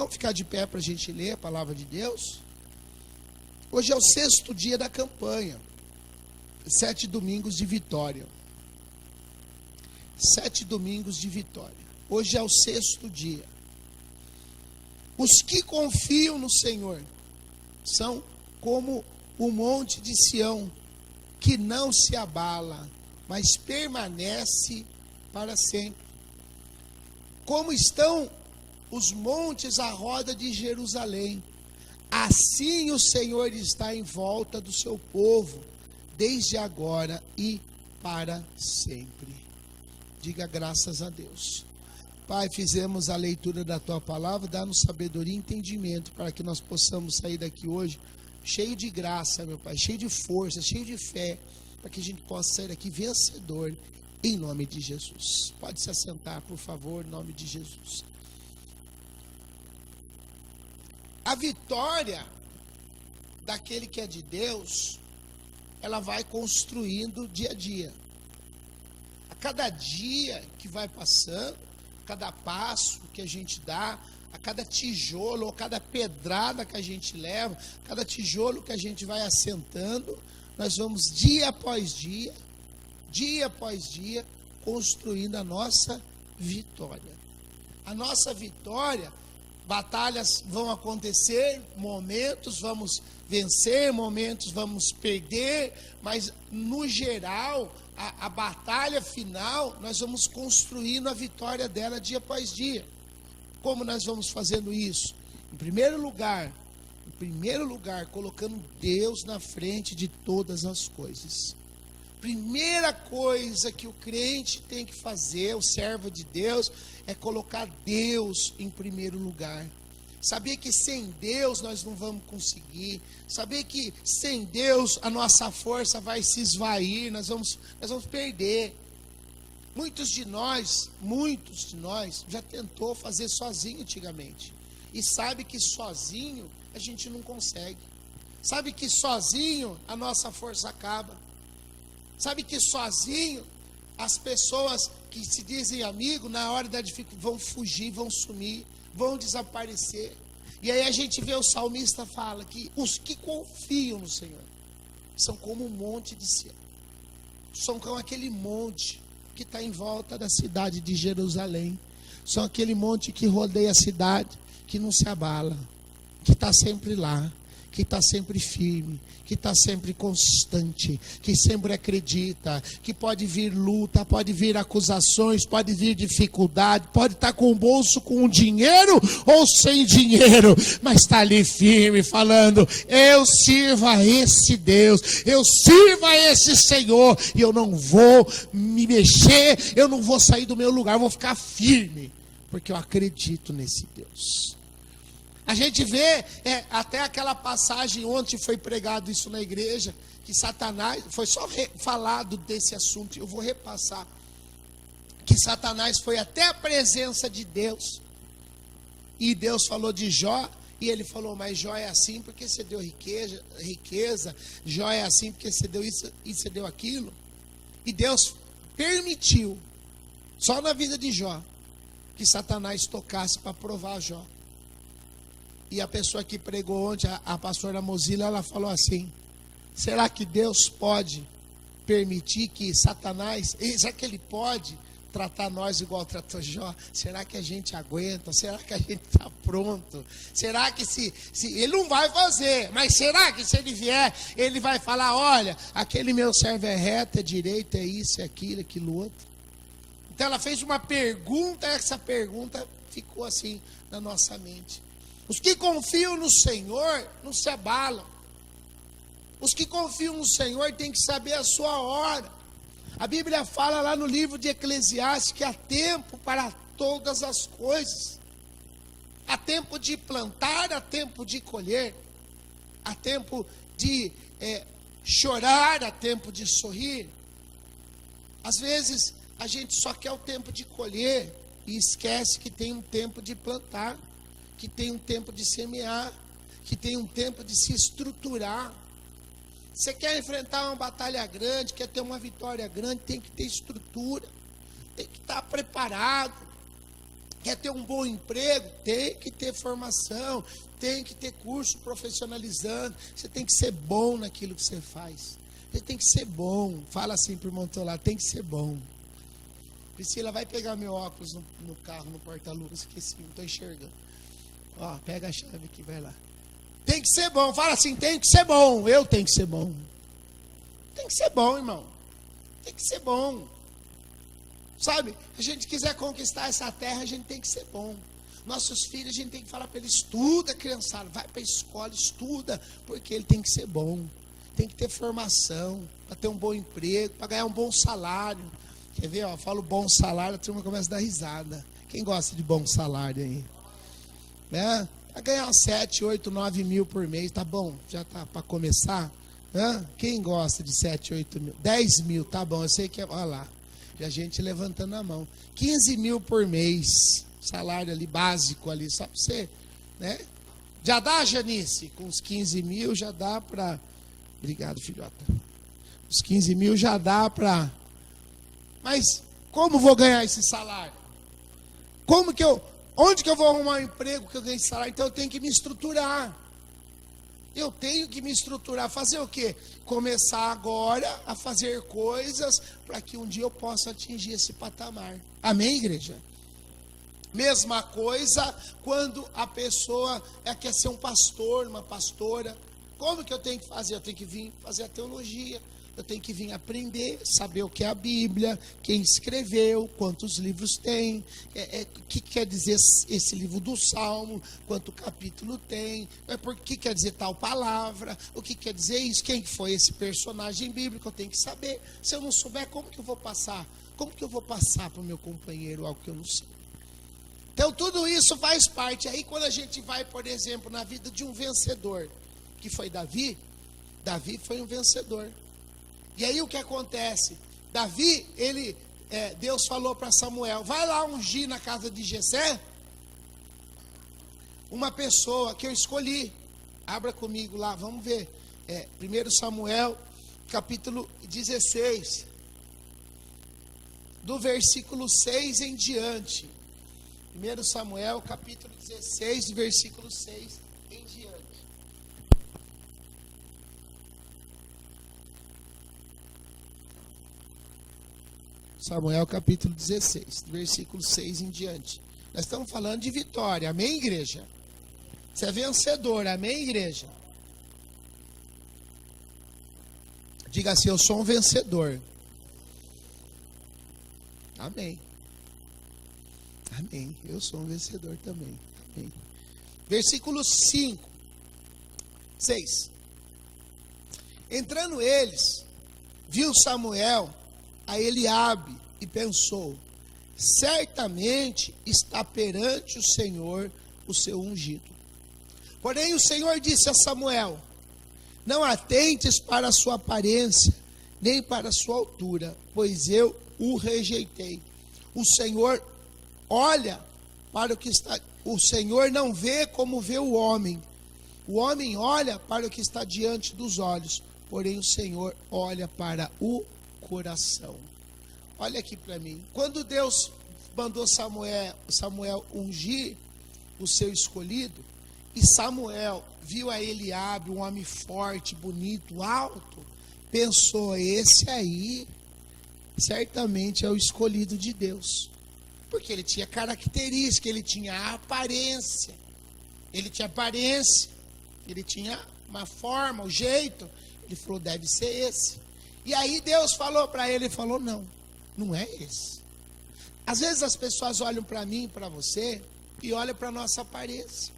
Vamos ficar de pé para a gente ler a palavra de Deus? Hoje é o 6º dia da campanha. 7 domingos de vitória. 7 domingos de vitória. Hoje é o 6º dia. Os que confiam no Senhor são como o monte de Sião, que não se abala, mas permanece para sempre. Como estão os montes à roda de Jerusalém, assim o Senhor está em volta do seu povo, desde agora e para sempre. Diga graças a Deus. Pai, fizemos a leitura da Tua palavra, dá-nos sabedoria e entendimento, para que nós possamos sair daqui hoje cheio de graça, meu Pai, cheio de força, cheio de fé, para que a gente possa sair daqui vencedor, em nome de Jesus. Pode se assentar, por favor, em nome de Jesus. A vitória daquele que é de Deus, ela vai construindo dia a dia. A cada dia que vai passando, a cada passo que a gente dá, a cada tijolo ou cada pedrada que a gente leva, cada tijolo que a gente vai assentando, nós vamos dia após dia, construindo a nossa vitória. A nossa vitória, batalhas vão acontecer, momentos vamos vencer, momentos vamos perder, mas no geral, a batalha final, nós vamos construindo a vitória dela dia após dia. Como nós vamos fazendo isso? Em primeiro lugar, colocando Deus na frente de todas as coisas. Primeira coisa que o crente tem que fazer, o servo de Deus, é colocar Deus em primeiro lugar. Saber que sem Deus nós não vamos conseguir. Saber que sem Deus a nossa força vai se esvair, nós vamos perder. Muitos de nós já tentou fazer sozinho antigamente. E sabe que sozinho a gente não consegue. Sabe que sozinho a nossa força acaba. Sabe que sozinho as pessoas que se dizem amigo, na hora da dificuldade, vão fugir, vão sumir, vão desaparecer. E aí a gente vê o salmista fala que os que confiam no Senhor são como um monte de Sião. São como aquele monte que está em volta da cidade de Jerusalém. São aquele monte que rodeia a cidade, que não se abala, que está sempre lá, que está sempre firme, que está sempre constante, que sempre acredita, que pode vir luta, pode vir acusações, pode vir dificuldade, pode estar com o bolso com dinheiro ou sem dinheiro, mas está ali firme, falando: eu sirvo a esse Deus, eu sirvo a esse Senhor, e eu não vou me mexer, eu não vou sair do meu lugar, eu vou ficar firme, porque eu acredito nesse Deus. A gente vê, até aquela passagem, ontem foi pregado isso na igreja, que Satanás, foi só falado desse assunto, eu vou repassar, que Satanás foi até a presença de Deus, e Deus falou de Jó, e ele falou: mas Jó é assim porque você deu riqueza, Jó é assim porque você deu isso e você deu aquilo, e Deus permitiu, só na vida de Jó, que Satanás tocasse para provar Jó. E a pessoa que pregou ontem, a pastora Mozilla, ela falou assim: será que Deus pode permitir que Satanás, será que ele pode tratar nós igual tratou Jó? Será que a gente aguenta? Será que a gente está pronto? Será que se ele não vai fazer, mas será que se ele vier, ele vai falar: olha, aquele meu servo é reto, é direito, é isso, é aquilo outro? Então ela fez uma pergunta, essa pergunta ficou assim na nossa mente. Os que confiam no Senhor não se abalam. Os que confiam no Senhor têm que saber a sua hora. A Bíblia fala lá no livro de Eclesiastes que há tempo para todas as coisas. Há tempo de plantar, há tempo de colher. Há tempo de chorar, há tempo de sorrir. Às vezes a gente só quer o tempo de colher e esquece que tem um tempo de plantar, que tem um tempo de semear, que tem um tempo de se estruturar. Você quer enfrentar uma batalha grande, quer ter uma vitória grande, tem que ter estrutura, tem que estar preparado. Quer ter um bom emprego? Tem que ter formação, tem que ter curso profissionalizante. Você tem que ser bom naquilo que você faz. Você tem que ser bom. Fala assim para o irmão teu lá, tem que ser bom. Priscila, vai pegar meu óculos no carro, no porta-luvas. Esqueci, não estou enxergando. Ó, pega a chave aqui, vai lá. Tem que ser bom. Fala assim, tem que ser bom. Eu tenho que ser bom. Tem que ser bom, irmão. Tem que ser bom. Sabe, a gente quiser conquistar essa terra, a gente tem que ser bom. Nossos filhos, a gente tem que falar para eles, estuda, criançada, vai para a escola, estuda, porque ele tem que ser bom. Tem que ter formação, para ter um bom emprego, para ganhar um bom salário. Quer ver, ó, falo bom salário, a turma começa a dar risada. Quem gosta de bom salário aí? Né? Para ganhar 7, 8, 9 mil por mês, tá bom? Já tá para começar? Né? Quem gosta de 7, 8 mil? 10 mil, tá bom, eu sei que é, olha lá. Já a gente levantando a mão. 15 mil por mês, salário ali básico ali, só para você, né? Já dá, Janice? Com os 15 mil já dá para... Obrigado, filhota. Os 15 mil já dá para... Mas como vou ganhar esse salário? Onde que eu vou arrumar um emprego que eu ganhe esse salário? Então eu tenho que me estruturar. Eu tenho que me estruturar. Fazer o quê? Começar agora a fazer coisas para que um dia eu possa atingir esse patamar. Amém, igreja? Mesma coisa quando a pessoa quer ser um pastor, uma pastora. Como que eu tenho que fazer? Eu tenho que vir fazer a teologia. Eu tenho que vir aprender, saber o que é a Bíblia, quem escreveu, quantos livros tem, o que quer dizer esse livro do Salmo, quanto capítulo tem, por que quer dizer tal palavra, o que quer dizer isso, quem foi esse personagem bíblico, eu tenho que saber. Se eu não souber, como que eu vou passar? Como que eu vou passar para o meu companheiro algo que eu não sei? Então tudo isso faz parte. Aí quando a gente vai, por exemplo, na vida de um vencedor, que foi Davi, Davi foi um vencedor. E aí o que acontece? Davi, Deus falou para Samuel, vai lá ungir na casa de Jessé uma pessoa que eu escolhi. Abra comigo lá, vamos ver. 1 Samuel, capítulo 16, do versículo 6 em diante. 1 Samuel, capítulo 16, do versículo 6 em diante. Samuel capítulo 16, versículo 6 em diante. Nós estamos falando de vitória, amém, igreja? Você é vencedor, amém, igreja? Diga assim, eu sou um vencedor. Amém. Amém, eu sou um vencedor também. Amém. Versículo 5, 6. Entrando eles, viu Samuel a Eliabe e pensou, certamente está perante o Senhor o seu ungido. Porém o Senhor disse a Samuel, não atentes para a sua aparência, nem para a sua altura, pois eu o rejeitei. O Senhor olha para o que está, o Senhor não vê como vê o homem olha para o que está diante dos olhos, porém o Senhor olha para o coração. Olha aqui para mim. Quando Deus mandou Samuel ungir o seu escolhido, e Samuel viu a Eliabe, um homem forte, bonito, alto, pensou, esse aí certamente é o escolhido de Deus. Porque ele tinha característica, ele tinha aparência. Ele tinha uma forma, um jeito. Ele falou, deve ser esse. E aí Deus falou para ele, falou, não é esse. Às vezes as pessoas olham para mim, para você, e olham para a nossa aparência.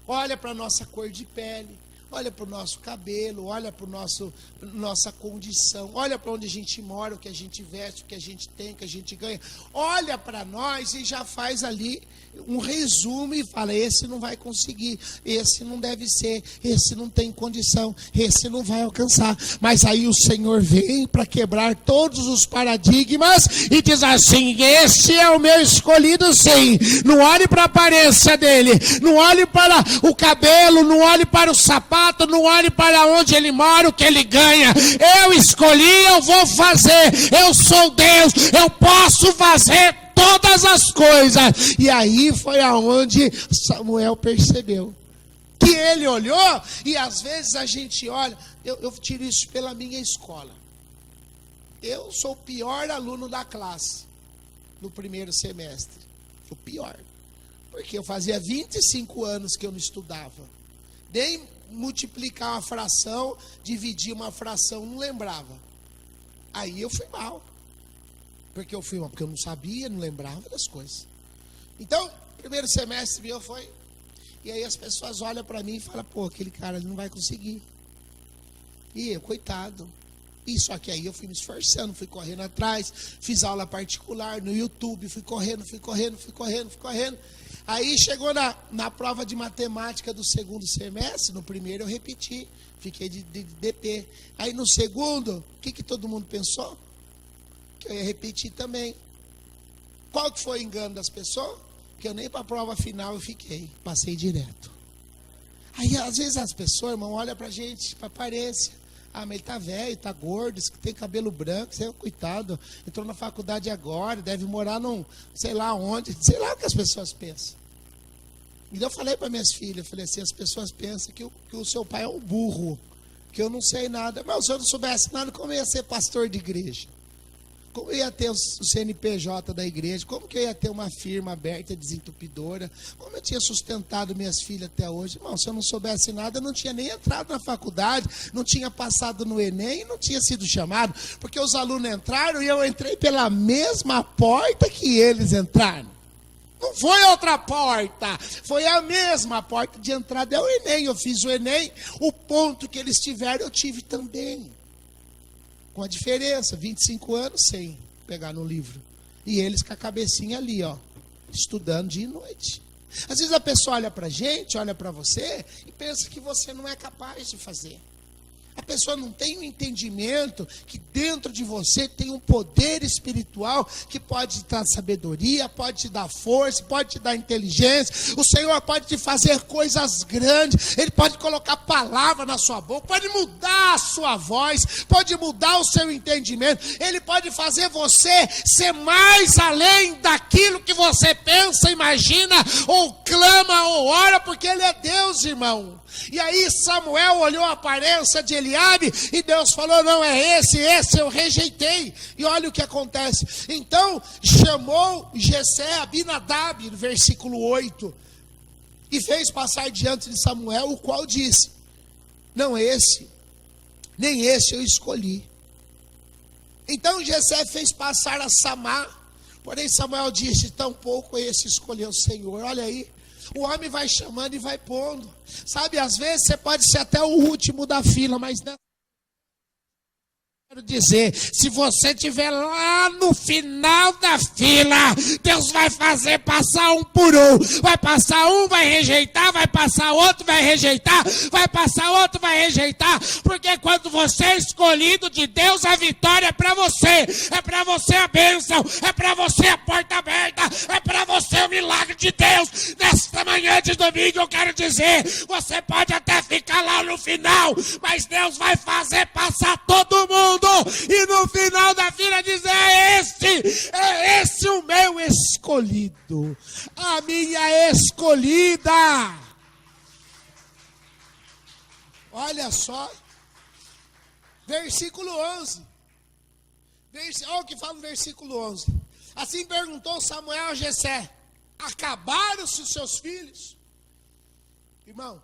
Olha para a nossa cor de pele, olha para o nosso cabelo, olha para nossa condição, olha para onde a gente mora, o que a gente veste, o que a gente tem, o que a gente ganha. Olha para nós e já faz ali um resumo e fala, esse não vai conseguir, esse não deve ser, esse não tem condição, esse não vai alcançar. Mas aí o Senhor vem para quebrar todos os paradigmas e diz assim, esse é o meu escolhido sim. Não olhe para a aparência dele, não olhe para o cabelo, não olhe para o sapato, não olhe para onde ele mora, o que ele ganha. Eu escolhi, eu vou fazer, eu sou Deus, eu posso fazer todas as coisas. E aí foi aonde Samuel percebeu. Que ele olhou, e às vezes a gente olha, eu tiro isso pela minha escola. Eu sou o pior aluno da classe, no primeiro semestre. O pior. Porque eu fazia 25 anos que eu não estudava. Nem multiplicar uma fração, dividir uma fração, não lembrava. Aí eu fui mal. Porque eu não sabia, não lembrava das coisas. Então, primeiro semestre meu foi... E aí as pessoas olham para mim e falam, pô, aquele cara ele não vai conseguir. E eu, coitado. E só que aí eu fui me esforçando, fui correndo atrás, fiz aula particular no YouTube, fui correndo. Aí chegou na prova de matemática do segundo semestre, no primeiro eu repeti, fiquei de DP. Aí no segundo, o que todo mundo pensou? Que eu ia repetir também. Qual que foi o engano das pessoas? Que eu nem para a prova final eu fiquei, passei direto. Aí às vezes as pessoas, irmão, olham para a gente, para a aparência. Ah, mas ele tá velho, tá gordo, tem cabelo branco, você é um coitado, entrou na faculdade agora, deve morar num, sei lá onde, sei lá o que as pessoas pensam. E eu falei para minhas filhas, eu falei assim, as pessoas pensam que o seu pai é um burro, que eu não sei nada. Mas se eu não soubesse nada, como eu ia ser pastor de igreja? Como eu ia ter o CNPJ da igreja? Como que eu ia ter uma firma aberta, desentupidora? Como eu tinha sustentado minhas filhas até hoje? Irmão, se eu não soubesse nada, eu não tinha nem entrado na faculdade, não tinha passado no Enem, não tinha sido chamado. Porque os alunos entraram e eu entrei pela mesma porta que eles entraram. Não foi outra porta, foi a mesma porta de entrada. É o Enem, eu fiz o Enem, o ponto que eles tiveram eu tive também. Com a diferença, 25 anos sem pegar no livro. E eles com a cabecinha ali, ó, estudando dia e noite. Às vezes a pessoa olha pra gente, olha pra você e pensa que você não é capaz de fazer. A pessoa não tem um entendimento que dentro de você tem um poder espiritual que pode te dar sabedoria, pode te dar força, pode te dar inteligência. O Senhor pode te fazer coisas grandes. Ele pode colocar palavra na sua boca, pode mudar a sua voz, pode mudar o seu entendimento. Ele pode fazer você ser mais além daquilo que você pensa, imagina, ou clama, ou ora, porque Ele é Deus, irmão. E aí Samuel olhou a aparência de Eliabe e Deus falou, não é esse eu rejeitei. E olha o que acontece. Então chamou Jessé Abinadab, no versículo 8, e fez passar diante de Samuel, o qual disse, não esse, nem esse eu escolhi. Então Jessé fez passar a Samá, porém Samuel disse, tampouco esse escolheu o Senhor. Olha aí. O homem vai chamando e vai pondo. Sabe, às vezes você pode ser até o último da fila, mas não. Quero dizer, se você estiver lá no final da fila, Deus vai fazer passar um por um. Vai passar um, vai rejeitar, vai passar outro, vai rejeitar, vai passar outro, vai rejeitar. Porque quando você é escolhido de Deus, a vitória é para você. É para você a bênção, é para você a porta aberta, é para você o milagre de Deus. Nesta manhã de domingo eu quero dizer, você pode até ficar lá no final, mas Deus vai fazer passar todo mundo. E no final da fila dizer, é esse o meu escolhido, a minha escolhida. Olha só, versículo 11, olha o que fala no versículo 11, assim perguntou Samuel a Jessé, acabaram-se os seus filhos? Irmão,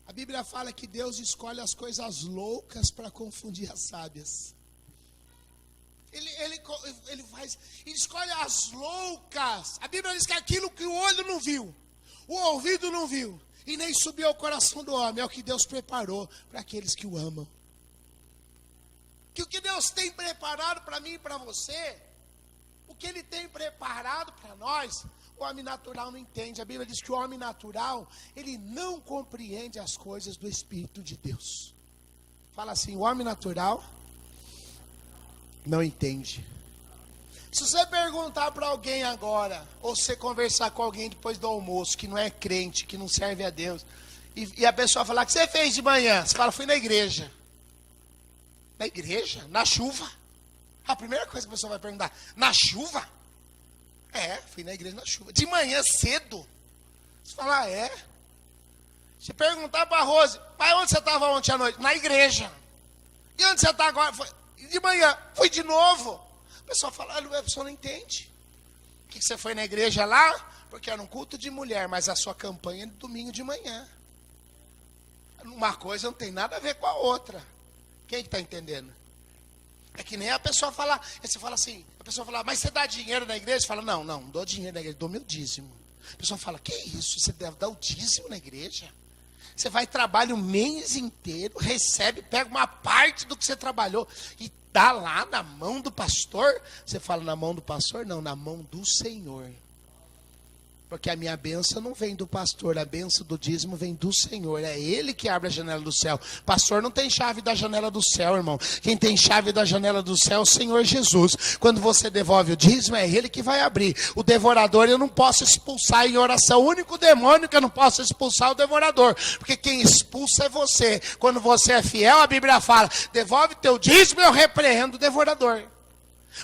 a Bíblia fala que Deus escolhe as coisas loucas para confundir as sábias. Ele escolhe as loucas. A Bíblia diz que aquilo que o olho não viu, o ouvido não viu, e nem subiu ao coração do homem, é o que Deus preparou para aqueles que o amam. Que o que Deus tem preparado para mim e para você, o que Ele tem preparado para nós, o homem natural não entende. A Bíblia diz que o homem natural, ele não compreende as coisas do Espírito de Deus. Fala assim, o homem natural não entende. Se você perguntar para alguém agora, ou você conversar com alguém depois do almoço, que não é crente, que não serve a Deus, e a pessoa falar, o que você fez de manhã? Você fala, fui na igreja. Na igreja? Na chuva? A primeira coisa que a pessoa vai perguntar, na chuva? Fui na igreja na chuva. De manhã cedo. Você fala, Se perguntar para a Rose, pai, onde você estava ontem à noite? Na igreja. E onde você está agora? De manhã. Fui de novo. A pessoa fala, a pessoa não entende. Que você foi na igreja lá? Porque era um culto de mulher, mas a sua campanha é no domingo de manhã. Uma coisa não tem nada a ver com a outra. Quem está entendendo? É que nem a pessoa fala, você fala assim, a pessoa fala, mas você dá dinheiro na igreja? Você fala, não dou dinheiro na igreja, dou meu dízimo. A pessoa fala, que isso? Você deve dar o dízimo na igreja? Você vai trabalhar o mês inteiro, recebe, pega uma parte do que você trabalhou e dá lá na mão do pastor? Você fala, na mão do pastor? Não, na mão do Senhor. Porque a minha bênção não vem do pastor, a bênção do dízimo vem do Senhor. É Ele que abre a janela do céu. Pastor não tem chave da janela do céu, irmão. Quem tem chave da janela do céu é o Senhor Jesus. Quando você devolve o dízimo, é Ele que vai abrir. O devorador eu não posso expulsar em oração. O único demônio que eu não posso expulsar é o devorador. Porque quem expulsa é você. Quando você é fiel, a Bíblia fala, devolve teu dízimo e eu repreendo o devorador.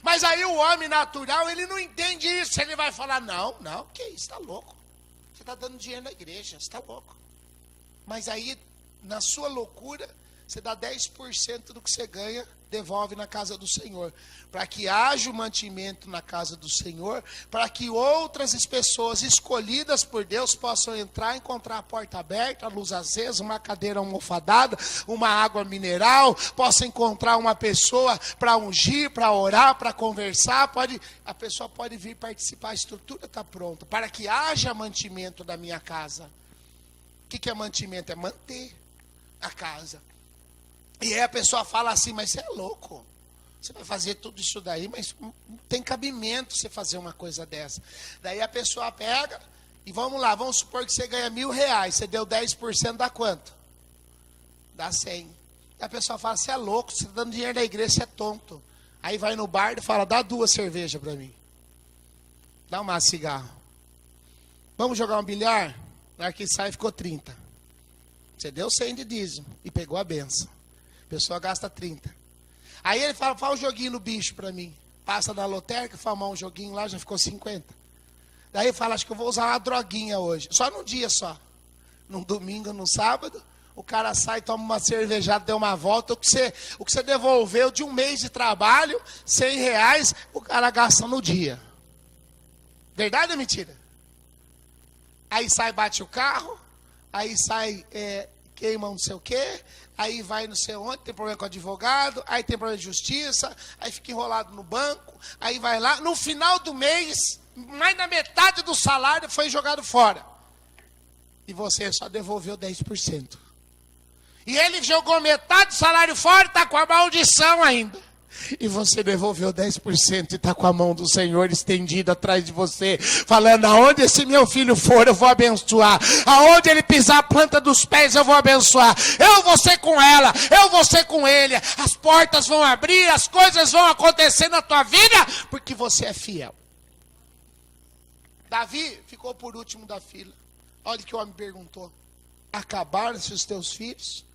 Mas aí o homem natural, ele não entende isso. Ele vai falar, não, que isso, está louco. Você está dando dinheiro na igreja, você está louco. Mas aí, na sua loucura, você dá 10% do que você ganha, devolve na casa do Senhor. Para que haja o mantimento na casa do Senhor, para que outras pessoas escolhidas por Deus possam entrar, encontrar a porta aberta, a luz acesa, uma cadeira almofadada, uma água mineral, possa encontrar uma pessoa para ungir, para orar, para conversar, a pessoa pode vir participar, a estrutura está pronta, para que haja mantimento da minha casa. O que é mantimento? É manter a casa. E aí a pessoa fala assim, mas você é louco. Você vai fazer tudo isso daí, mas não tem cabimento você fazer uma coisa dessa. Daí a pessoa pega e vamos lá, vamos supor que você ganha R$1.000. Você deu 10%, dá quanto? Dá 100. E a pessoa fala, você é louco, você está dando dinheiro na igreja, você é tonto. Aí vai no bar e fala, dá 2 cervejas para mim. Dá um cigarro. Vamos jogar um bilhar? Na hora que sai ficou 30. Você deu 100 de dízimo e pegou a benção. A pessoa gasta 30. Aí ele fala um joguinho no bicho para mim. Passa na lotérica, fala um joguinho lá, já ficou 50. Daí ele fala, acho que eu vou usar uma droguinha hoje. Só num dia só. Num domingo, num sábado. O cara sai, toma uma cervejada, deu uma volta. O que você devolveu de um mês de trabalho, R$100, o cara gasta no dia. Verdade ou mentira? Aí sai, bate o carro. Aí sai, queima não sei o quê. Aí vai não sei onde, tem problema com o advogado, aí tem problema de justiça, aí fica enrolado no banco, aí vai lá, no final do mês, mais da metade do salário foi jogado fora. E você só devolveu 10%. E ele jogou metade do salário fora e está com a maldição ainda. E você devolveu 10% e está com a mão do Senhor estendida atrás de você, falando, aonde esse meu filho for, eu vou abençoar. Aonde ele pisar a planta dos pés, eu vou abençoar. Eu vou ser com ela, eu vou ser com ele. As portas vão abrir, as coisas vão acontecer na tua vida, porque você é fiel. Davi ficou por último da fila. Olha o que o homem perguntou. Acabaram-se os teus filhos?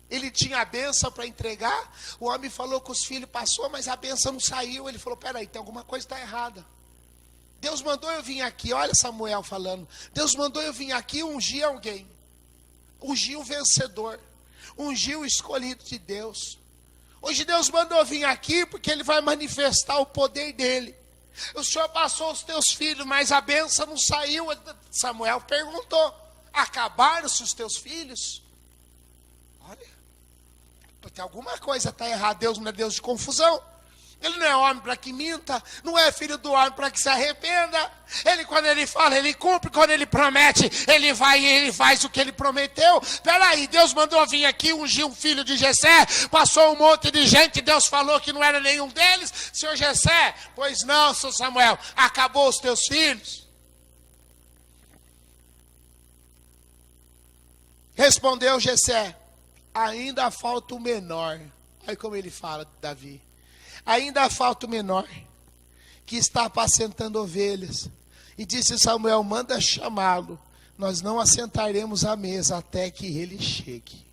Ele tinha a bênção para entregar. O homem falou que os filhos passou, mas a bênção não saiu. Ele falou, peraí, tem alguma coisa que está errada. Deus mandou eu vir aqui, olha Samuel falando. Deus mandou eu vir aqui ungir alguém. Ungir o vencedor. Ungir o escolhido de Deus. Hoje Deus mandou eu vir aqui porque Ele vai manifestar o poder dEle. O Senhor passou os teus filhos, mas a bênção não saiu. Samuel perguntou, acabaram-se os teus filhos? Olha. Porque alguma coisa está errada. Deus não é Deus de confusão. Ele não é homem para que minta. Não é filho do homem para que se arrependa. Ele, quando ele fala, ele cumpre. Quando ele promete, ele vai e ele faz o que ele prometeu. Peraí, Deus mandou vir aqui ungir um filho de Jessé. Passou um monte de gente. Deus falou que não era nenhum deles. Senhor Jessé, pois não, seu Samuel. Acabou os teus filhos. Respondeu Jessé, ainda falta o menor. Olha como ele fala, Davi. Ainda falta o menor, que está apacentando ovelhas. E disse Samuel, manda chamá-lo. Nós não assentaremos à mesa até que ele chegue.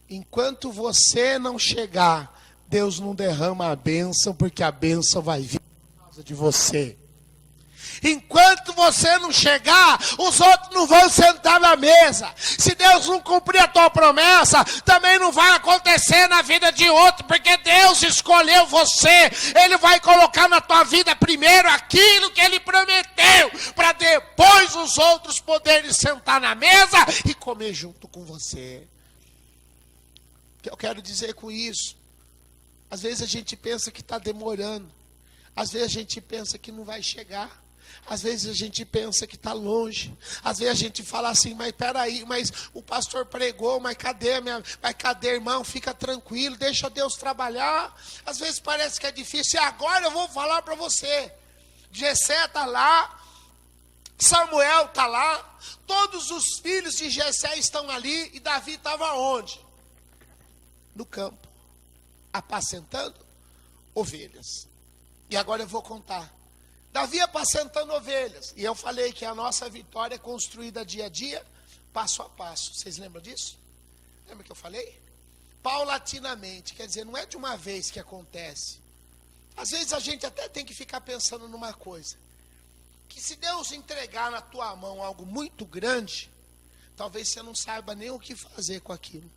Enquanto você não chegar, Deus não derrama a bênção, porque a bênção vai vir por causa de você. Enquanto você não chegar, os outros não vão sentar na mesa. Se Deus não cumprir a tua promessa, também não vai acontecer na vida de outro, porque Deus escolheu você. Ele vai colocar na tua vida primeiro aquilo que Ele prometeu, para depois os outros poderem sentar na mesa e comer junto com você. O que eu quero dizer com isso? Às vezes a gente pensa que está demorando. Às vezes a gente pensa que não vai chegar. Às vezes a gente pensa que está longe. Às vezes a gente fala assim, mas peraí, mas o pastor pregou, mas cadê irmão? Fica tranquilo, deixa Deus trabalhar. Às vezes parece que é difícil. E agora eu vou falar para você. Jessé está lá, Samuel está lá, todos os filhos de Jessé estão ali, e Davi estava onde? No campo, apacentando ovelhas. E agora eu vou contar. Davi apacentando ovelhas. E eu falei que a nossa vitória é construída dia a dia, passo a passo. Vocês lembram disso? Lembra que eu falei? Paulatinamente, quer dizer, não é de uma vez que acontece. Às vezes a gente até tem que ficar pensando numa coisa. Que se Deus entregar na tua mão algo muito grande, talvez você não saiba nem o que fazer com aquilo.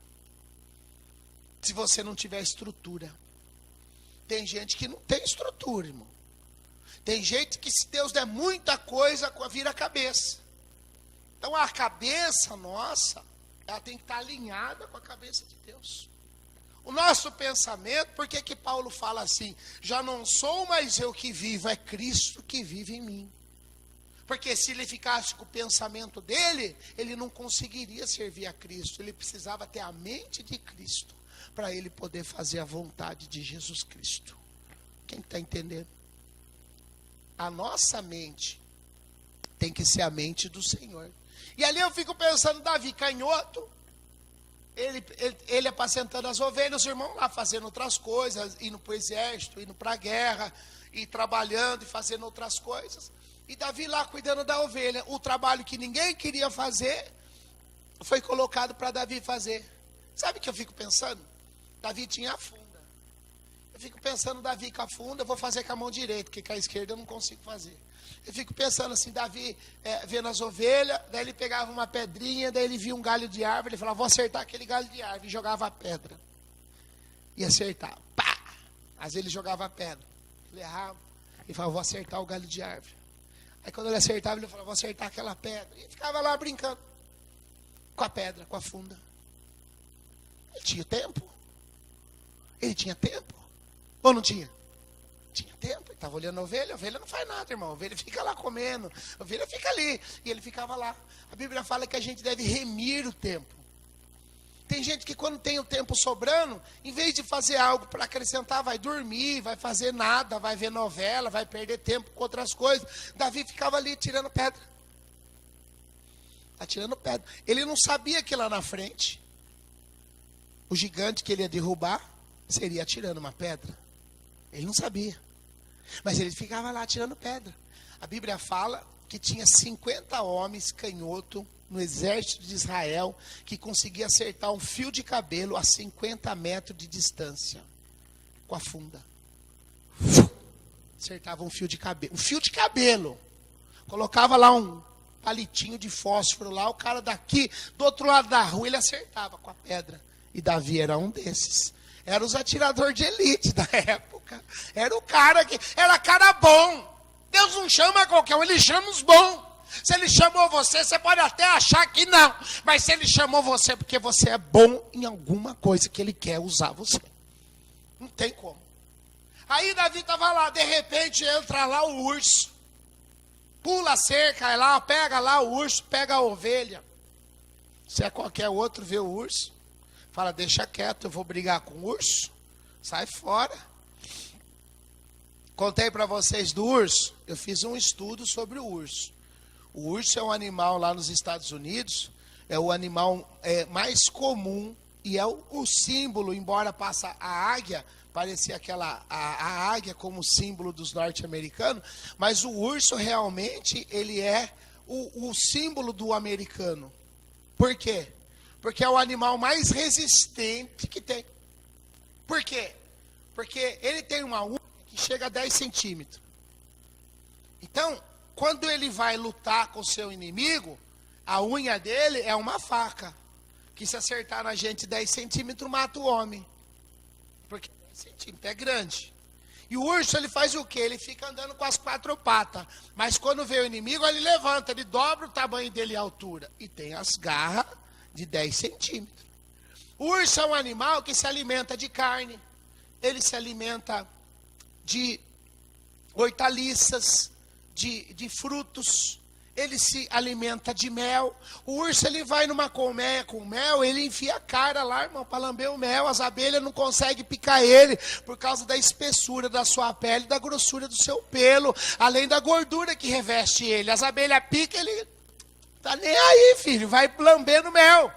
Se você não tiver estrutura. Tem gente que não tem estrutura, irmão. Tem gente que se Deus der muita coisa, vira a cabeça. Então a cabeça nossa, ela tem que estar alinhada com a cabeça de Deus. O nosso pensamento, por que Paulo fala assim? Já não sou mais eu que vivo, é Cristo que vive em mim. Porque se ele ficasse com o pensamento dele, ele não conseguiria servir a Cristo. Ele precisava ter a mente de Cristo, para ele poder fazer a vontade de Jesus Cristo. Quem está entendendo? A nossa mente tem que ser a mente do Senhor. E ali eu fico pensando, Davi canhoto, ele apacentando as ovelhas, os irmãos lá fazendo outras coisas, indo para o exército, indo para a guerra, e trabalhando e fazendo outras coisas. E Davi lá cuidando da ovelha. O trabalho que ninguém queria fazer, foi colocado para Davi fazer. Sabe o que eu fico pensando? Davi tinha a funda. Eu fico pensando, Davi com a funda, eu vou fazer com a mão direita, porque com a esquerda eu não consigo fazer. Eu fico pensando assim, Davi vendo as ovelhas, daí ele pegava uma pedrinha, daí ele via um galho de árvore, ele falava, vou acertar aquele galho de árvore, e jogava a pedra. E acertava, pá! Às vezes ele jogava a pedra, ele errava, e falava, vou acertar o galho de árvore. Aí quando ele acertava, ele falava, vou acertar aquela pedra. E ficava lá brincando, com a pedra, com a funda. Ele tinha tempo. Ele tinha tempo. Ou não tinha? Tinha tempo, ele estava olhando a ovelha não faz nada, irmão, a ovelha fica lá comendo, a ovelha fica ali, e ele ficava lá. A Bíblia fala que a gente deve remir o tempo. Tem gente que quando tem o tempo sobrando, em vez de fazer algo para acrescentar, vai dormir, vai fazer nada, vai ver novela, vai perder tempo com outras coisas. Davi ficava ali tirando pedra. Atirando pedra. Ele não sabia que lá na frente, o gigante que ele ia derrubar, seria atirando uma pedra. Ele não sabia. Mas ele ficava lá tirando pedra. A Bíblia fala que tinha 50 homens canhoto no exército de Israel que conseguia acertar um fio de cabelo a 50 metros de distância. Com a funda. Acertava um fio de cabelo. Um fio de cabelo. Colocava lá um palitinho de fósforo lá. O cara daqui, do outro lado da rua, ele acertava com a pedra. E Davi era um desses. Era os atiradores de elite da época. Era o cara que... Era cara bom. Deus não chama qualquer um, Ele chama os bons. Se Ele chamou você, você pode até achar que não. Mas se Ele chamou você, porque você é bom em alguma coisa que Ele quer usar você. Não tem como. Aí Davi estava lá, de repente entra lá o urso. Pula a cerca, aí lá, pega lá o urso, pega a ovelha. Se é qualquer outro, vê o urso. Fala, deixa quieto, eu vou brigar com o urso. Sai fora. Contei para vocês do urso. Eu fiz um estudo sobre o urso. O urso é um animal lá nos Estados Unidos. É o animal mais comum. E é o símbolo, embora passa a águia. Parecia a águia como símbolo dos norte-americanos. Mas o urso realmente, ele é o símbolo do americano. Por quê? Porque é o animal mais resistente que tem. Por quê? Porque ele tem uma unha que chega a 10 centímetros. Então, quando ele vai lutar com o seu inimigo, a unha dele é uma faca. Que se acertar na gente 10 centímetros, mata o homem. Porque 10 centímetros é grande. E o urso, ele faz o quê? Ele fica andando com as 4 patas. Mas quando vê o inimigo, ele levanta, ele dobra o tamanho dele e a altura. E tem as garras de 10 centímetros. O urso é um animal que se alimenta de carne. Ele se alimenta de hortaliças, de frutos. Ele se alimenta de mel. O urso, ele vai numa colmeia com mel, ele enfia a cara lá, irmão, para lamber o mel. As abelhas não conseguem picar ele por causa da espessura da sua pele, da grossura do seu pelo, além da gordura que reveste ele. As abelhas picam, ele tá nem aí, filho, vai lambendo mel.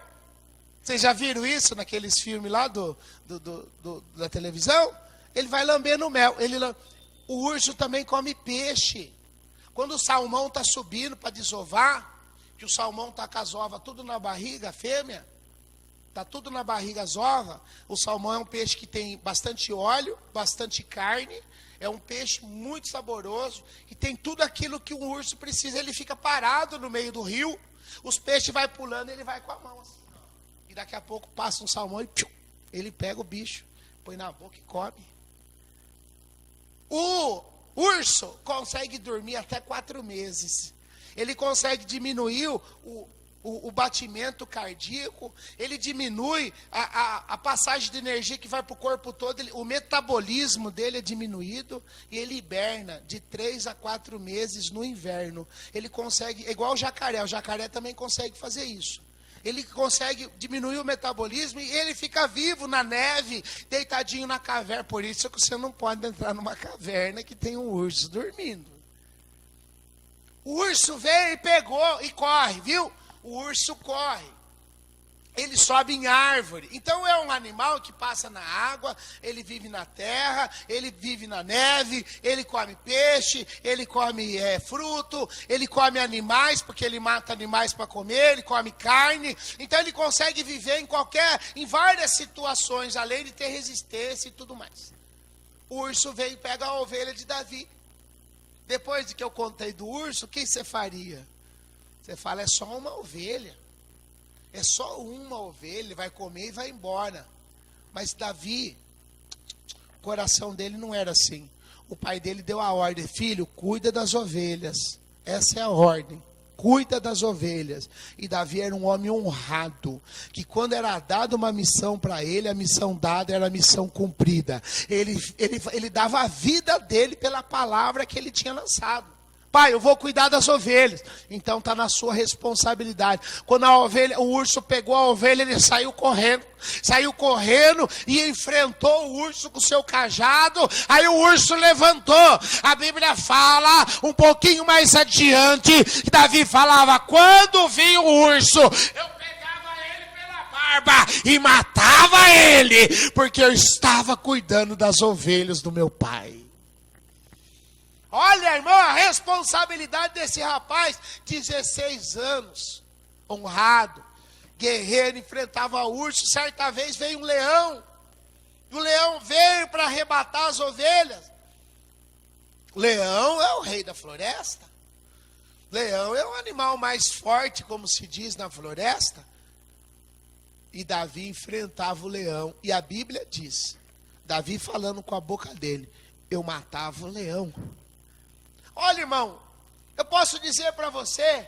Vocês já viram isso naqueles filmes lá da televisão? Ele vai lambendo mel. O urso também come peixe. Quando o salmão está subindo para desovar, que o salmão está com as ovas tudo na barriga, a fêmea, está tudo na barriga as ovas, o salmão é um peixe que tem bastante óleo, bastante carne, é um peixe muito saboroso, e tem tudo aquilo que um urso precisa. Ele fica parado no meio do rio, os peixes vai pulando, ele vai com a mão assim, e daqui a pouco passa um salmão e ele pega o bicho, põe na boca e come. O urso consegue dormir até 4 meses. Ele consegue diminuir o batimento cardíaco. Ele diminui a passagem de energia que vai para o corpo todo. O metabolismo dele é diminuído. E ele hiberna de 3 a 4 meses no inverno. Ele consegue, é igual o jacaré. O jacaré também consegue fazer isso. Ele consegue diminuir o metabolismo e ele fica vivo na neve, deitadinho na caverna. Por isso que você não pode entrar numa caverna que tem um urso dormindo. O urso veio e pegou e corre, viu? O urso corre. Ele sobe em árvore. Então é um animal que passa na água, ele vive na terra, ele vive na neve, ele come peixe, ele come fruto, ele come animais, porque ele mata animais para comer, ele come carne. Então ele consegue viver em várias situações, além de ter resistência e tudo mais. O urso vem e pega a ovelha de Davi. Depois de que eu contei do urso, o que você faria? Você fala, é só uma ovelha. É só uma ovelha, ele vai comer e vai embora. Mas Davi, o coração dele não era assim. O pai dele deu a ordem, filho, cuida das ovelhas. Essa é a ordem, cuida das ovelhas. E Davi era um homem honrado, que quando era dada uma missão para ele, a missão dada era a missão cumprida. Ele dava a vida dele pela palavra que ele tinha lançado. Pai, eu vou cuidar das ovelhas. Então está na sua responsabilidade. Quando o urso pegou a ovelha, ele saiu correndo. Saiu correndo e enfrentou o urso com o seu cajado. Aí o urso levantou. A Bíblia fala um pouquinho mais adiante, que Davi falava, quando vinha o urso, eu pegava ele pela barba e matava ele, porque eu estava cuidando das ovelhas do meu pai. Olha, irmão, a responsabilidade desse rapaz, 16 anos, honrado, guerreiro, enfrentava o urso. Certa vez veio um leão, e o leão veio para arrebatar as ovelhas. O leão é o rei da floresta. Leão é o animal mais forte, como se diz na floresta. E Davi enfrentava o leão, e a Bíblia diz, Davi falando com a boca dele, eu matava o leão. Olha, irmão, eu posso dizer para você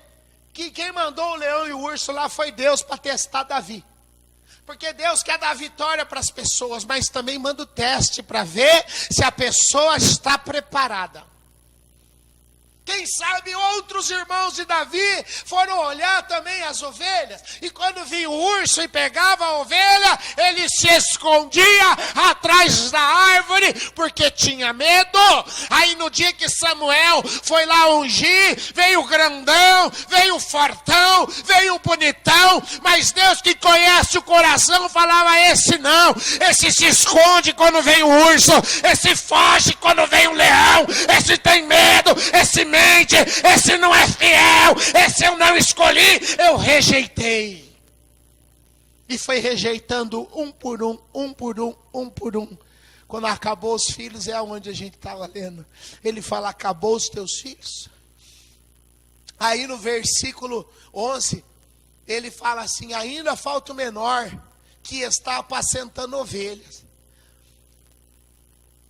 que quem mandou o leão e o urso lá foi Deus para testar Davi. Porque Deus quer dar vitória para as pessoas, mas também manda o teste para ver se a pessoa está preparada. Quem sabe outros irmãos de Davi foram olhar também as ovelhas. E quando vinha o urso e pegava a ovelha, ele se escondia atrás da árvore, porque tinha medo. Aí no dia que Samuel foi lá ungir, veio o grandão, veio o fortão, veio o bonitão. Mas Deus que conhece o coração falava, esse não. Esse se esconde quando vem o urso. Esse foge quando vem o leão. Esse tem medo, esse esse não é fiel, esse eu não escolhi, eu rejeitei. E foi rejeitando um por um, um por um, um por um. Quando acabou os filhos, é onde a gente estava lendo. Ele fala, acabou os teus filhos? Aí no versículo 11, ele fala assim, ainda falta o menor, que está apacentando ovelhas.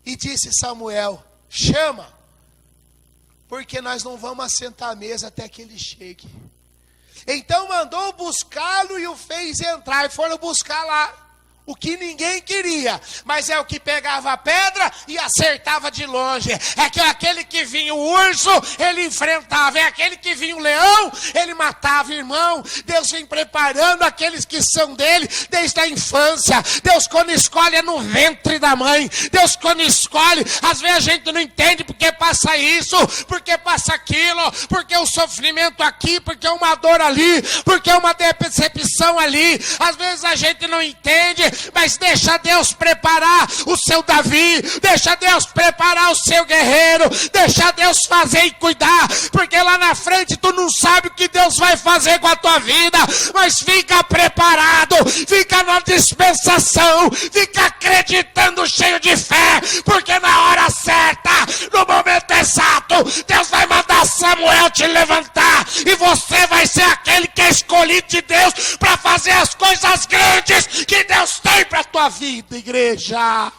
E disse Samuel, chama, porque nós não vamos assentar à mesa até que ele chegue. Então mandou buscá-lo e o fez entrar, e foram buscar lá. O que ninguém queria, mas é o que pegava a pedra e acertava de longe. É que aquele que vinha o urso, ele enfrentava. É aquele que vinha o leão, ele matava. Irmão, Deus vem preparando aqueles que são dele desde a infância. Deus quando escolhe é no ventre da mãe. Deus quando escolhe, às vezes a gente não entende porque passa isso, porque passa aquilo, porque o sofrimento aqui, porque uma dor ali, porque uma decepção ali. Às vezes a gente não entende, mas deixa Deus preparar o seu Davi, deixa Deus preparar o seu guerreiro, deixa Deus fazer e cuidar, porque lá na frente tu não sabe o que Deus vai fazer com a tua vida, mas fica preparado, fica na dispensação, fica acreditando, cheio de fé, porque na hora certa, no momento exato, Deus vai mandar Samuel te levantar, e você vai ser aquele que é escolhido de Deus para fazer as coisas grandes que Deus tem para a tua vida, igreja.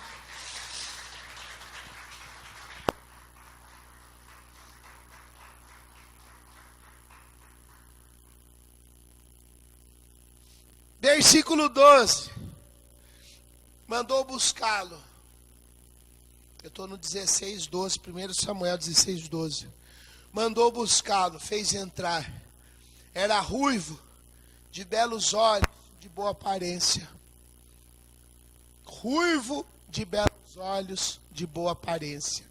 Versículo 12. Mandou buscá-lo. Eu estou no 16, 12. 1 Samuel 16, 12. Mandou buscá-lo, fez entrar. Era ruivo, de belos olhos, de boa aparência. Ruivo, de belos olhos, de boa aparência.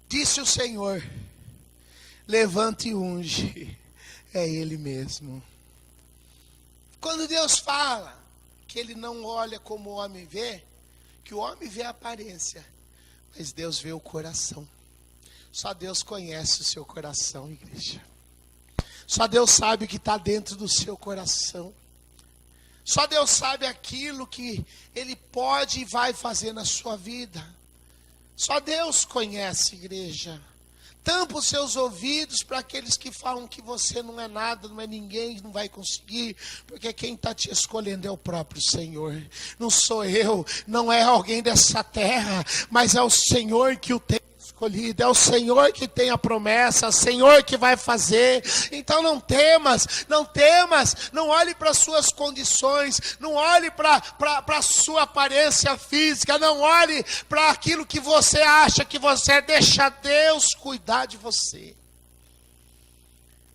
Disse o Senhor, levante e unge. É Ele mesmo. Quando Deus fala que Ele não olha como o homem vê, que o homem vê a aparência, mas Deus vê o coração. Só Deus conhece o seu coração, igreja. Só Deus sabe o que está dentro do seu coração. Só Deus sabe aquilo que Ele pode e vai fazer na sua vida. Só Deus conhece, igreja. Tampa os seus ouvidos para aqueles que falam que você não é nada, não é ninguém, não vai conseguir. Porque quem está te escolhendo é o próprio Senhor. Não sou eu, não é alguém dessa terra, mas é o Senhor que o tem escolhido, é o Senhor que tem a promessa, é o Senhor que vai fazer. Então não temas, não olhe para as suas condições, não olhe para a sua aparência física, não olhe para aquilo que você acha que você é, deixa Deus cuidar de você.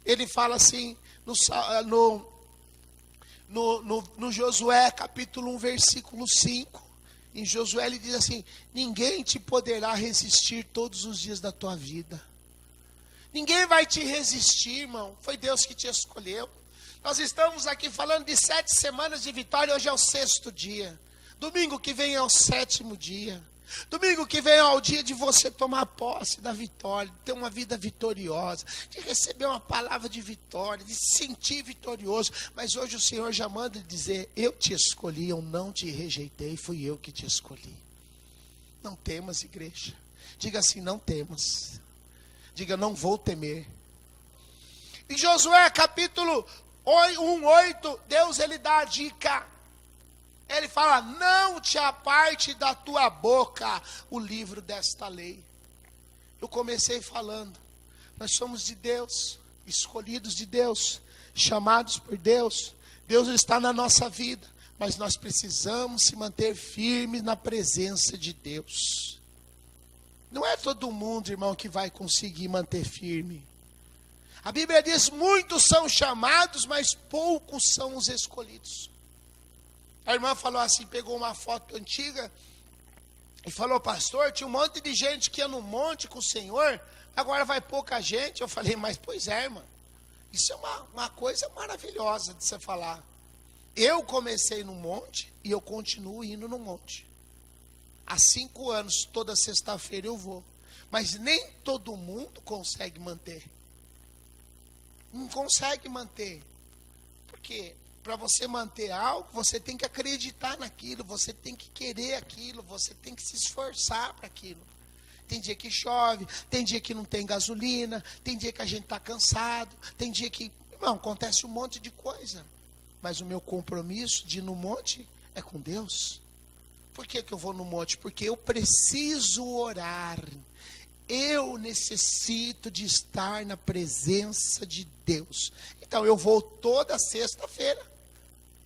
Ele fala assim, no Josué capítulo 1, versículo 5, em Josué ele diz assim, ninguém te poderá resistir todos os dias da tua vida. Ninguém vai te resistir, irmão. Foi Deus que te escolheu. Nós estamos aqui falando de 7 semanas de vitória, hoje é o 6º dia. Domingo que vem é o 7º dia. Domingo que vem é o dia de você tomar posse da vitória, de ter uma vida vitoriosa, de receber uma palavra de vitória, de se sentir vitorioso. Mas hoje o Senhor já manda dizer, eu te escolhi, eu não te rejeitei, fui eu que te escolhi. Não temas, igreja. Diga assim, não temas. Diga, não vou temer. Em Josué capítulo 1:8, Deus ele dá a dica. Ele fala, não te aparte da tua boca o livro desta lei. Eu comecei falando, nós somos de Deus, escolhidos de Deus, chamados por Deus. Deus está na nossa vida, mas nós precisamos se manter firmes na presença de Deus. Não é todo mundo, irmão, que vai conseguir manter firme. A Bíblia diz, muitos são chamados, mas poucos são os escolhidos. A irmã falou assim, pegou uma foto antiga e falou, pastor, tinha um monte de gente que ia no monte com o Senhor, agora vai pouca gente. Eu falei, mas pois é, irmã, isso é uma coisa maravilhosa de você falar. Eu comecei no monte e eu continuo indo no monte. Há 5 anos, toda sexta-feira eu vou, mas nem todo mundo consegue manter. Não consegue manter, porque para você manter algo, você tem que acreditar naquilo, você tem que querer aquilo, você tem que se esforçar para aquilo. Tem dia que chove, tem dia que não tem gasolina, tem dia que a gente está cansado, tem dia que, irmão, acontece um monte de coisa. Mas o meu compromisso de ir no monte é com Deus. Por que eu vou no monte? Porque eu preciso orar. Eu necessito de estar na presença de Deus. Então eu vou toda sexta-feira.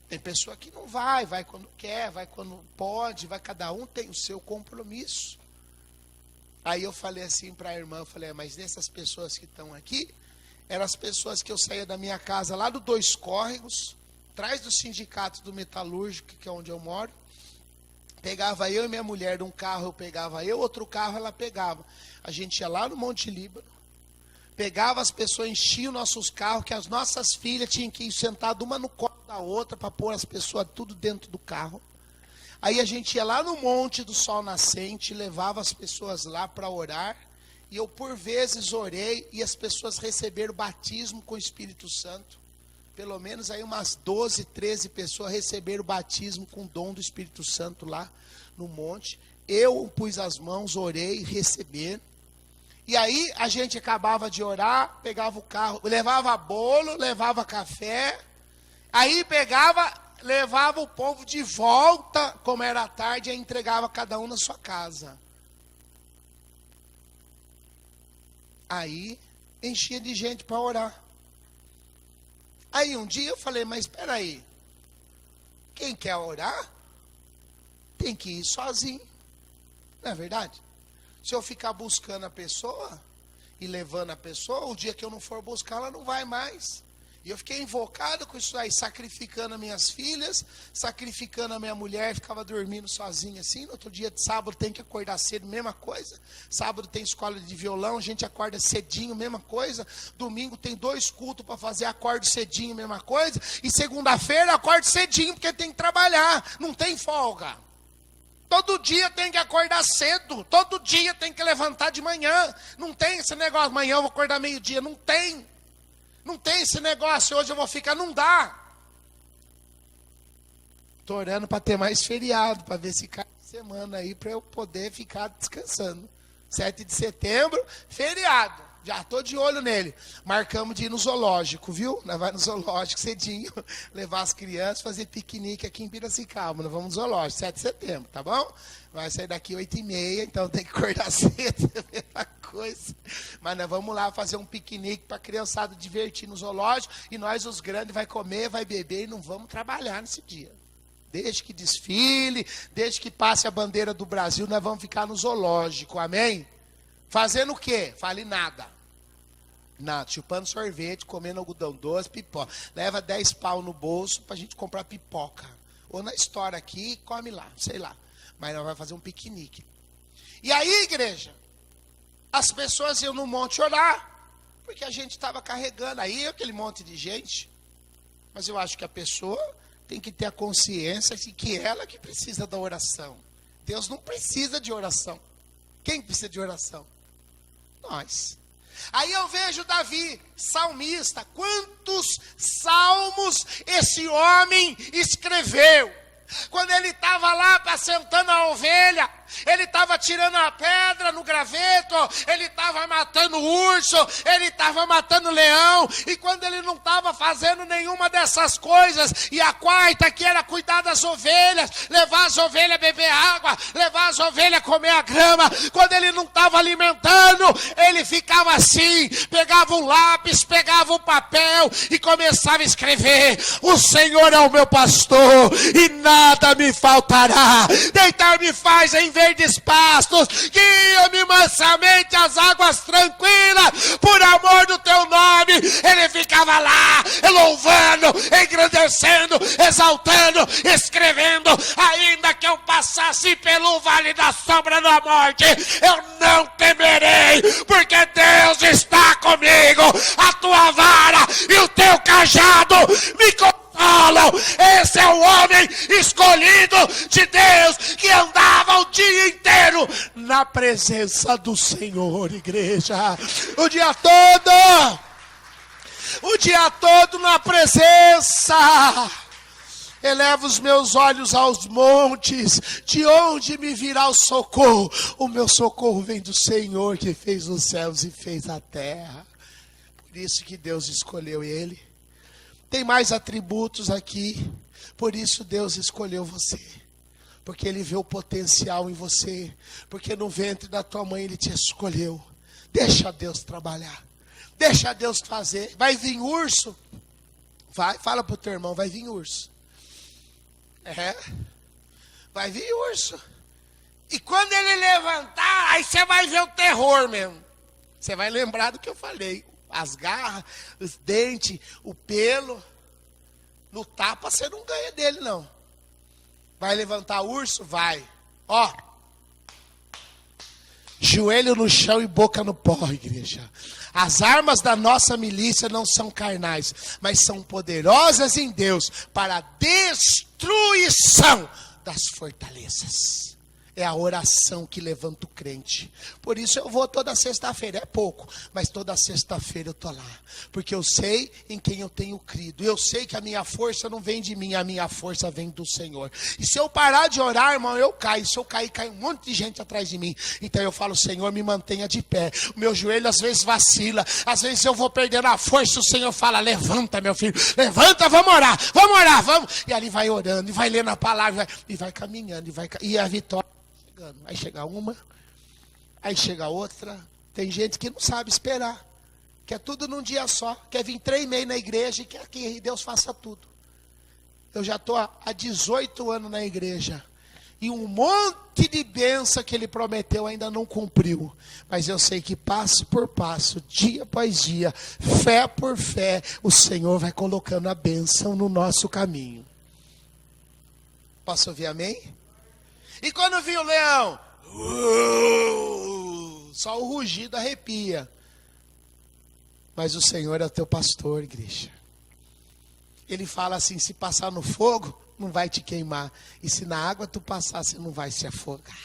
Tem pessoa que não vai quando quer, vai quando pode, vai, cada um tem o seu compromisso. Aí eu falei assim para a irmã, eu falei, mas essas pessoas que estão aqui, eram as pessoas que eu saía da minha casa lá do Dois Córregos, atrás do sindicato do metalúrgico, que é onde eu moro. Pegava eu e minha mulher, de um carro eu pegava eu, outro carro ela pegava. A gente ia lá no Monte Líbano, pegava as pessoas, enchia os nossos carros, que as nossas filhas tinham que ir sentadas uma no colo da outra, para pôr as pessoas tudo dentro do carro. Aí a gente ia lá no Monte do Sol Nascente, levava as pessoas lá para orar, e eu por vezes orei, e as pessoas receberam batismo com o Espírito Santo. Pelo menos aí umas 12, 13 pessoas receberam batismo com o dom do Espírito Santo lá no monte. Eu pus as mãos, orei, receberam. E aí a gente acabava de orar, pegava o carro, levava bolo, levava café. Aí pegava, levava o povo de volta, como era tarde, e entregava cada um na sua casa. Aí enchia de gente para orar. Aí um dia eu falei, mas espera aí, quem quer orar tem que ir sozinho, não é verdade? Se eu ficar buscando a pessoa e levando a pessoa, o dia que eu não for buscar, ela não vai mais. E eu fiquei invocado com isso aí, sacrificando as minhas filhas, sacrificando a minha mulher, ficava dormindo sozinha assim. No outro dia de sábado tem que acordar cedo, mesma coisa. Sábado tem escola de violão, a gente acorda cedinho, mesma coisa. Domingo tem 2 cultos para fazer, acordo cedinho, mesma coisa. E segunda-feira acordo cedinho, porque tem que trabalhar, não tem folga. Todo dia tem que acordar cedo, todo dia tem que levantar de manhã. Não tem esse negócio, amanhã eu vou acordar meio-dia, não tem. Não tem esse negócio, hoje eu vou ficar, não dá. Estou orando para ter mais feriado, para ver se cai semana aí, para eu poder ficar descansando. 7 de setembro, feriado. Já estou de olho nele. Marcamos de ir no zoológico, viu? Nós vamos no zoológico cedinho, levar as crianças, fazer piquenique aqui em Piracicaba. Nós vamos no zoológico, 7 de setembro, tá bom? Vai sair daqui 8h30, então tem que acordar cedo, é a mesma coisa. Mas nós vamos lá fazer um piquenique para a criançada divertir no zoológico, e nós, os grandes, vai comer, vai beber e não vamos trabalhar nesse dia. Desde que desfile, desde que passe a bandeira do Brasil, nós vamos ficar no zoológico, amém? Fazendo o quê? Fale nada. Nada, chupando sorvete, comendo algodão doce, pipoca. Leva 10 pau no bolso pra gente comprar pipoca. Ou na história aqui, come lá, sei lá. Mas nós vamos fazer um piquenique. E aí, igreja, as pessoas iam no monte orar, porque a gente estava carregando aí aquele monte de gente. Mas eu acho que a pessoa tem que ter a consciência de que ela que precisa da oração. Deus não precisa de oração. Quem precisa de oração? Nós. Aí eu vejo Davi, salmista, quantos salmos esse homem escreveu. Quando ele estava lá apacentando a ovelha, ele estava tirando a pedra no graveto, ele estava matando urso, ele estava matando leão, e quando ele não estava fazendo nenhuma dessas coisas, e a quarta que era cuidar das ovelhas, levar as ovelhas a beber água, levar as ovelhas a comer a grama, quando ele não estava alimentando, ele ficava assim, pegava um lápis, pegava um papel e começava a escrever: o Senhor é o meu pastor e nada me faltará, deitar-me faz em verdes pastos, guia-me mansamente às águas tranquilas, por amor do teu nome. Ele ficava lá, louvando, engrandecendo, exaltando, escrevendo: ainda que eu passasse pelo vale da sombra da morte, eu não temerei, porque Deus está comigo, a tua vara e o teu cajado me consolam. Esse é o homem escolhido de Deus, que andava o dia inteiro na presença do Senhor, igreja. O dia todo na presença. Eleva os meus olhos aos montes, de onde me virá o socorro? O meu socorro vem do Senhor que fez os céus e fez a terra. Por isso que Deus escolheu ele. Tem mais atributos aqui, por isso Deus escolheu você. Porque Ele vê o potencial em você, porque no ventre da tua mãe Ele te escolheu. Deixa Deus trabalhar, deixa Deus fazer. Vai vir urso? Vai, fala para o teu irmão, vai vir urso. Vai vir urso. E quando ele levantar, aí você vai ver o terror mesmo. Você vai lembrar do que eu falei. As garras, os dentes, o pelo. No tapa você não ganha dele, não. Vai levantar urso? Vai. Ó. Joelho no chão e boca no pó, igreja. As armas da nossa milícia não são carnais, mas são poderosas em Deus para a destruição das fortalezas. É a oração que levanta o crente. Por isso eu vou toda sexta-feira. É pouco, mas toda sexta-feira eu estou lá. Porque eu sei em quem eu tenho crido. Eu sei que a minha força não vem de mim, a minha força vem do Senhor. E se eu parar de orar, irmão, eu caio. Se eu cair, cai um monte de gente atrás de mim. Então eu falo, Senhor, me mantenha de pé. O meu joelho às vezes vacila. Às vezes eu vou perdendo a força. O Senhor fala, levanta, meu filho. Levanta, vamos orar, vamos. E ali vai orando, e vai lendo a palavra, e vai caminhando, e a vitória. Aí chega uma, aí chega outra. Tem gente que não sabe esperar, quer tudo num dia só, quer vir 3 meses na igreja e quer que Deus faça tudo. Eu já estou há 18 anos na igreja e um monte de bênção que Ele prometeu ainda não cumpriu. Mas eu sei que passo por passo, dia após dia, fé por fé, o Senhor vai colocando a bênção no nosso caminho. Posso ouvir amém? E quando vinha o leão, só o rugido arrepia. Mas o Senhor é o teu pastor, igreja. Ele fala assim, se passar no fogo, não vai te queimar. E se na água tu passar, você não vai se afogar.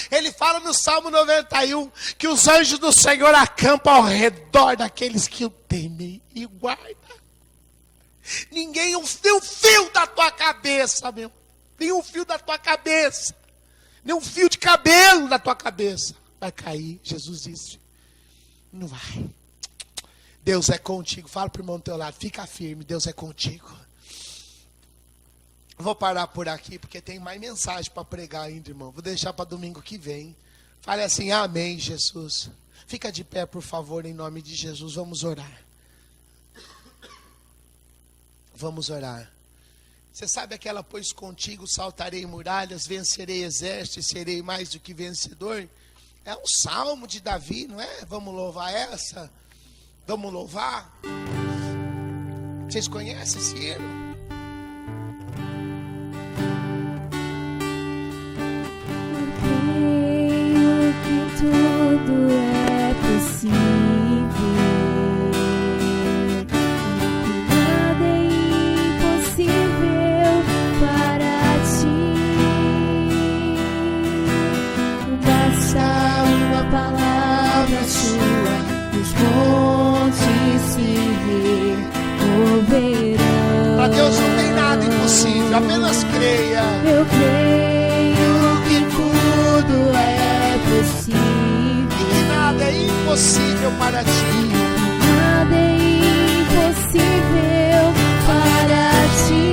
Ele fala no Salmo 91, que os anjos do Senhor acampam ao redor daqueles que o temem e guardam. Ninguém, nem um fio da tua cabeça, meu. Nem um fio da tua cabeça. Nem um fio de cabelo da tua cabeça vai cair. Jesus disse, não vai. Deus é contigo. Fala para o irmão do teu lado, fica firme, Deus é contigo. Vou parar por aqui, porque tem mais mensagem para pregar ainda, irmão. Vou deixar para domingo que vem. Fale assim, amém, Jesus. Fica de pé, por favor, em nome de Jesus. Vamos orar. Vamos orar. Você sabe aquela, pois contigo saltarei muralhas, vencerei exércitos, serei mais do que vencedor? É um salmo de Davi, não é? Vamos louvar essa? Vamos louvar? Vocês conhecem esse hino? Eu creio que tudo é possível. Para Deus não tem nada impossível, apenas creia. Eu creio que tudo é possível. E que nada é impossível para ti. Nada é impossível para ti.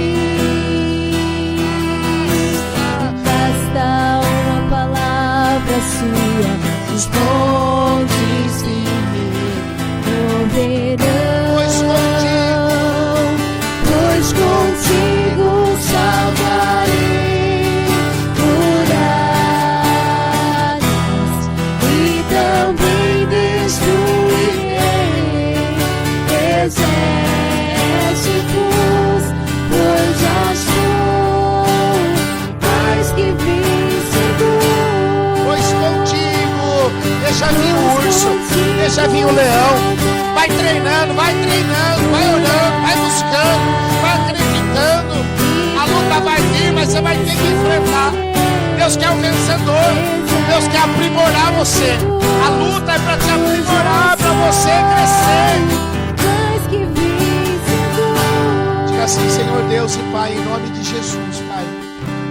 Basta uma palavra sua, os montes se moverão. Contigo salvarei muralhas e também destruirei exércitos, pois já sou mais que vencedor. Pois contigo, deixa vir o urso, deixa vir o leão. Vai treinando, vai orando, vai buscando, vai acreditando. A luta vai vir, mas você vai ter que enfrentar. Deus quer um vencedor. Deus quer aprimorar você. A luta é para te aprimorar, para você crescer. Mais que vencedor. nome de Jesus, Pai.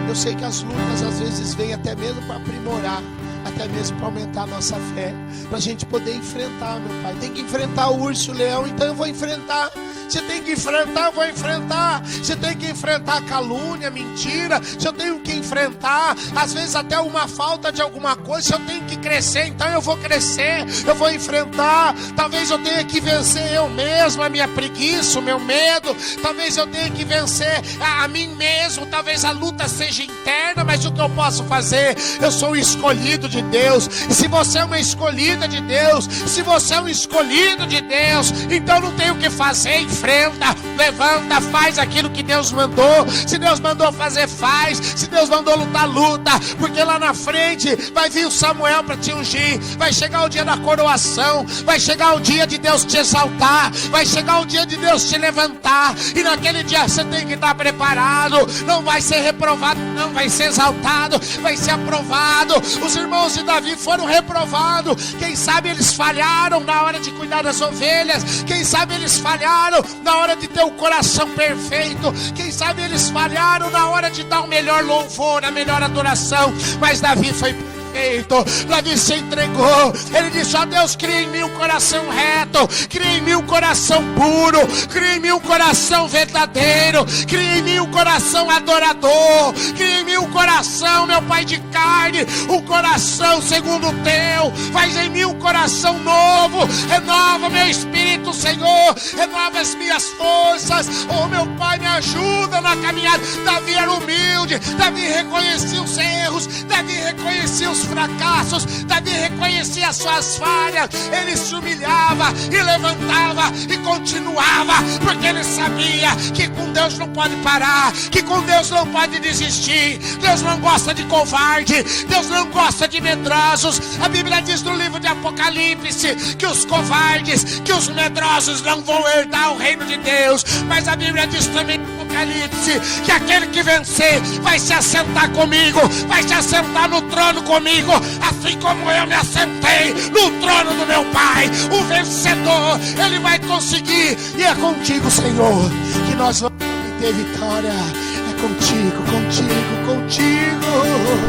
Eu sei que as lutas às vezes vêm até mesmo para aprimorar, até mesmo para aumentar a nossa fé, para a gente poder enfrentar, meu Pai. Tem que enfrentar o urso e o leão, então eu vou enfrentar. Você tem que enfrentar, eu vou enfrentar. Você tem que enfrentar a calúnia, a mentira. Se eu tenho que enfrentar, às vezes até uma falta de alguma coisa. Se eu tenho que crescer, então eu vou crescer. Eu vou enfrentar. Talvez eu tenha que vencer eu mesmo, a minha preguiça, o meu medo. Talvez eu tenha que vencer a mim mesmo. Talvez a luta seja interna, mas o que eu posso fazer? Eu sou o escolhido de Deus. E se você é uma escolhida de Deus, se você é um escolhido de Deus, então não tem o que fazer. Enfrenta, levanta, faz aquilo que Deus mandou. Se Deus mandou fazer, faz. Se Deus mandou lutar, luta. Porque lá na frente vai vir o Samuel para te ungir. Vai chegar o dia da coroação. Vai chegar o dia de Deus te exaltar. Vai chegar o dia de Deus te levantar. E naquele dia você tem que estar preparado. Não vai ser reprovado, não vai ser exaltado, vai ser aprovado. Os irmãos de Davi foram reprovados. Quem sabe eles falharam na hora de cuidar das ovelhas. Quem sabe eles falharam na hora de ter o coração perfeito. Quem sabe eles falharam na hora de dar o melhor louvor, a melhor adoração. Mas Davi foi perfeito. Davi se entregou. Ele disse: ó Deus, cria em mim um coração reto, cria em mim um coração puro, cria em mim um coração verdadeiro, cria em mim um coração adorador, cria em mim um coração, meu Pai, de carne, um coração segundo o teu. Faz em mim um coração novo. Renova meu espírito, Senhor. Renova as minhas forças. Oh meu Pai, me ajuda na caminhada. Davi era humilde. Davi reconhecia os erros. Davi reconhecia os fracassos. Davi reconhecia as suas falhas. Ele se humilhava e levantava e continuava, porque ele sabia que com Deus não pode parar, que com Deus não pode desistir. Deus não gosta de covarde. Deus não gosta de medrosos. A Bíblia diz no livro de Apocalipse que os covardes, que os medrosos não vão herdar o reino de Deus. Mas a Bíblia diz também no Apocalipse que aquele que vencer vai se assentar comigo, vai se assentar no trono comigo, assim como eu me assentei no trono do meu Pai. O vencedor, ele vai conseguir. E é contigo, Senhor, que nós vamos ter vitória. É contigo, contigo, contigo.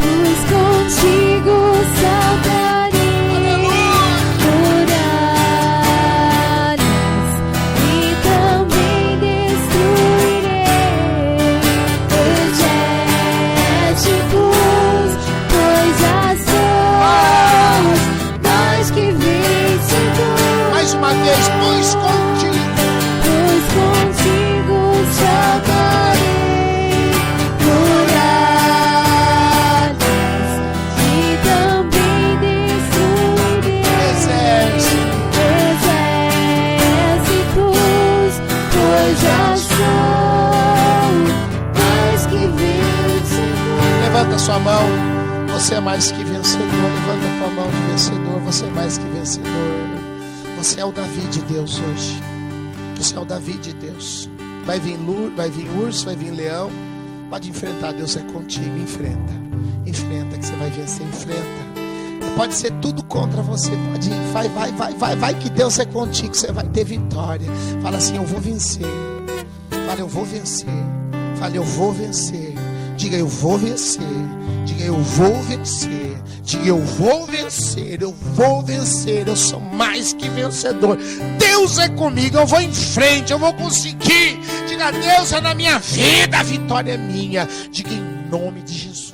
Pois contigo saltarei. Pois contigo saltarei muralhas e também destruirei exércitos, pois já sou mais que vencedor. Levanta sua mão, você é mais que vencedor. Levanta tua mão de vencedor, você é mais que vencedor. Você é o Davi de Deus hoje. Você é o Davi de Deus. Vai vir urso, vai vir leão. Pode enfrentar, Deus é contigo. Enfrenta, enfrenta que você vai vencer. Enfrenta. Pode ser tudo contra você. Pode ir, vai que Deus é contigo. Você vai ter vitória. Fala assim: eu vou vencer. Fala: eu vou vencer. Fala: eu vou vencer. Diga: eu vou vencer. Diga: eu vou vencer. Diga: eu vou vencer, eu vou vencer, eu sou mais que vencedor. Deus é comigo, eu vou em frente, eu vou conseguir. Diga: Deus é na minha vida, a vitória é minha. Diga: em nome de Jesus.